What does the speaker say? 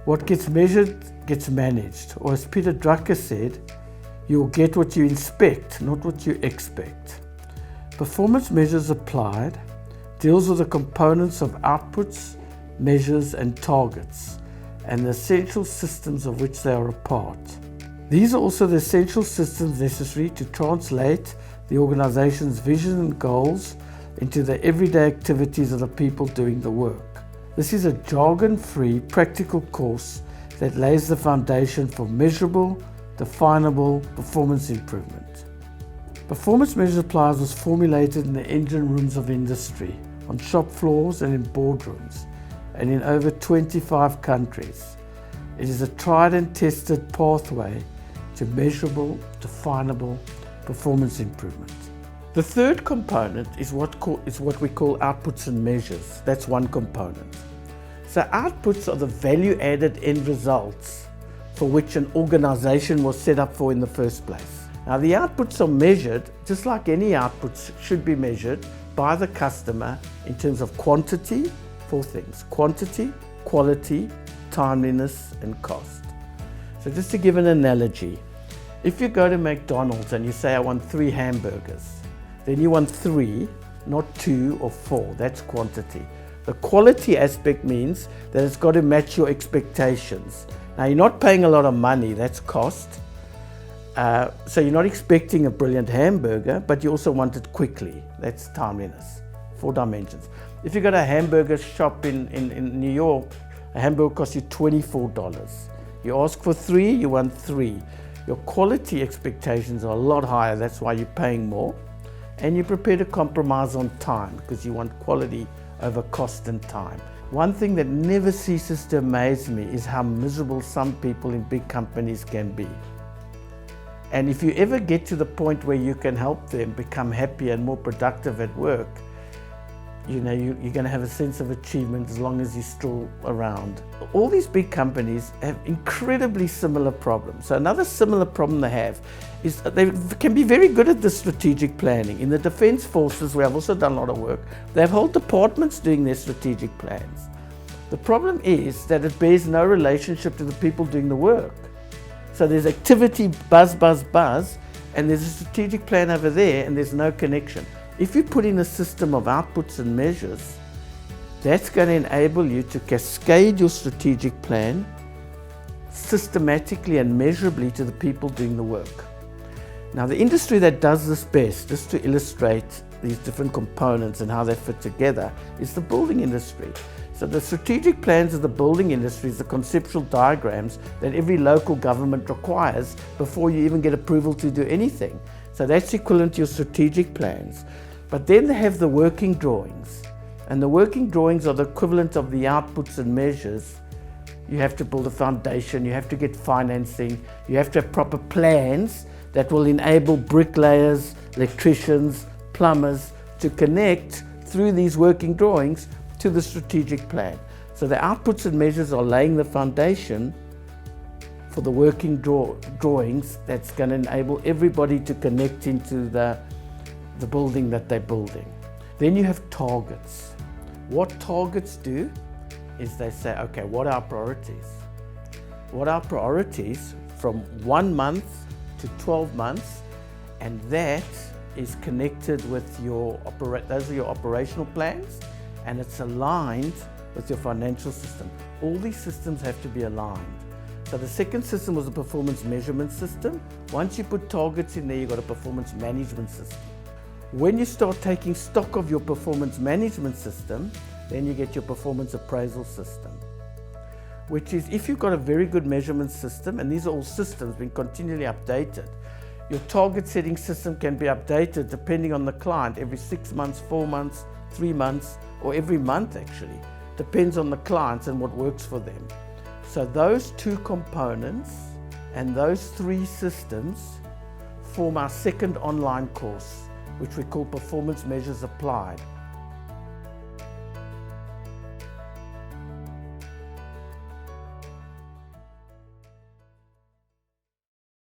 What gets measured gets managed, or as Peter Drucker said, you'll get what you inspect, not what you expect. Performance Measures Applied deals with the components of outputs, measures and targets, and the essential systems of which they are a part. These are also the essential systems necessary to translate the organization's vision and goals into the everyday activities of the people doing the work. This is a jargon-free, practical course that lays the foundation for measurable, definable performance improvement. Performance Measures Applied was formulated in the engine rooms of industry, on shop floors and in boardrooms, and in over 25 countries. It is a tried and tested pathway to measurable, definable performance improvement. The third component is what we call outputs and measures. That's one component. So outputs are the value-added end results for which an organization was set up for in the first place. Now the outputs are measured, just like any outputs should be measured, by the customer in terms of quantity, four things: quantity, quality, timeliness, and cost. So just to give an analogy, if you go to McDonald's and you say, I want 3 hamburgers, then you want 3, not 2 or 4, that's quantity. The quality aspect means that it's got to match your expectations. Now you're not paying a lot of money, that's cost. So you're not expecting a brilliant hamburger, but you also want it quickly, that's timeliness, 4 dimensions. If you go to a hamburger shop in New York, a hamburger costs you $24. You ask for 3, you want 3. Your quality expectations are a lot higher, that's why you're paying more. And you're prepared to compromise on time because you want quality over cost and time. One thing that never ceases to amaze me is how miserable some people in big companies can be. And if you ever get to the point where you can help them become happier and more productive at work, you're going to have a sense of achievement as long as you're still around. All these big companies have incredibly similar problems. So another similar problem they have is they can be very good at the strategic planning. In the Defense Forces, where I've also done a lot of work, they have whole departments doing their strategic plans. The problem is that it bears no relationship to the people doing the work. So there's activity, buzz, and there's a strategic plan over there, and there's no connection. If you put in a system of outputs and measures, that's going to enable you to cascade your strategic plan systematically and measurably to the people doing the work. Now, the industry that does this best, just to illustrate these different components and how they fit together, is the building industry. So the strategic plans of the building industry is the conceptual diagrams that every local government requires before you even get approval to do anything. So that's equivalent to your strategic plans. But then they have the working drawings. And the working drawings are the equivalent of the outputs and measures. You have to build a foundation, you have to get financing, you have to have proper plans that will enable bricklayers, electricians, plumbers to connect through these working drawings to the strategic plan. So the outputs and measures are laying the foundation for the working drawings that's going to enable everybody to connect into the building that they're building. Then you have targets. What targets do is they say, okay, what are our priorities? What are our priorities from 1 month to 12 months? And that is connected with those are your operational plans, and it's aligned with your financial system. All these systems have to be aligned. So the second system was a performance measurement system. Once you put targets in there, you've got a performance management system. When you start taking stock of your performance management system, then you get your performance appraisal system, which is if you've got a very good measurement system, and these are all systems being continually updated. Your target setting system can be updated depending on the client every 6 months, 4 months, 3 months, or every month actually. Depends on the clients and what works for them. So those 2 components and those 3 systems form our second online course, which we call Performance Measures Applied.